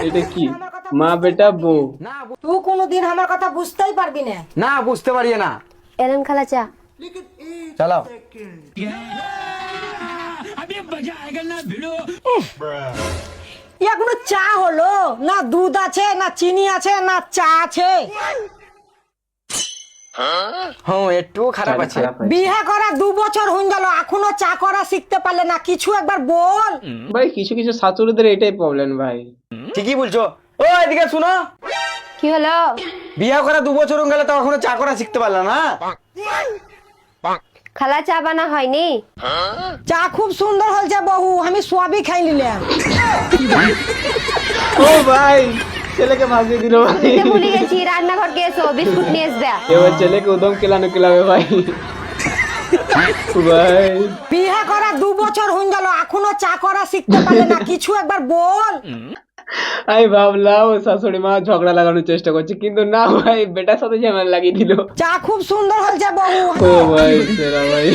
এটা কি মা বেটা বউ? না তুই কোনোদিন আমার কথা বুঝতেই পারবি না। না বুঝতে পারি না। এলেন খালা চা। চালাও। এখনো চা হলো না? দুধ আছে না চিনি আছে না চা আছে? হ্যাঁ একটু খারাপ আছে। বিয়ে করা 2 বছর হয়ে গেল, এখনো চা করা শিখতে পারলে না? কিছু একবার বল। ভাই কিছু কিছু শাশুড়িদের এটাই প্রবলেম ভাই। ঠিকই বলছো। ও এদিকে শুনো, কি হলো? বিয়ে করা 2 বছর হয়ে গেল তো এখনো চা করা শিখতে পারলা না? খালা চা বানা হয়নি? চা খুব সুন্দর হয়েছে বহু, আমি সবই খাই নিলাম। ও ভাই ছেলেকে ভাগিয়ে দিল ভাই। বলতে ভুলে গেছি, রান্নাঘর কে এসো, বিস্কুট নিয়ে আসবে। এবার ছেলেকে উদম কেলানো কেলাবে ভাই। ভাই বিয়ে করা 2 বছর হয়ে গেল, এখনো চা করা শিখতে পারলে না? কিছু একবার বল। আমি ভাবলাম ও শাশুড়ি মা ঝগড়া লাগানোর চেষ্টা করছে, কিন্তু না ভাই বেটার সাথে ঝামেলা লাগিয়ে দিল। চা খুব সুন্দর হয়েছে বহু। ও ভাই সেরা ভাই।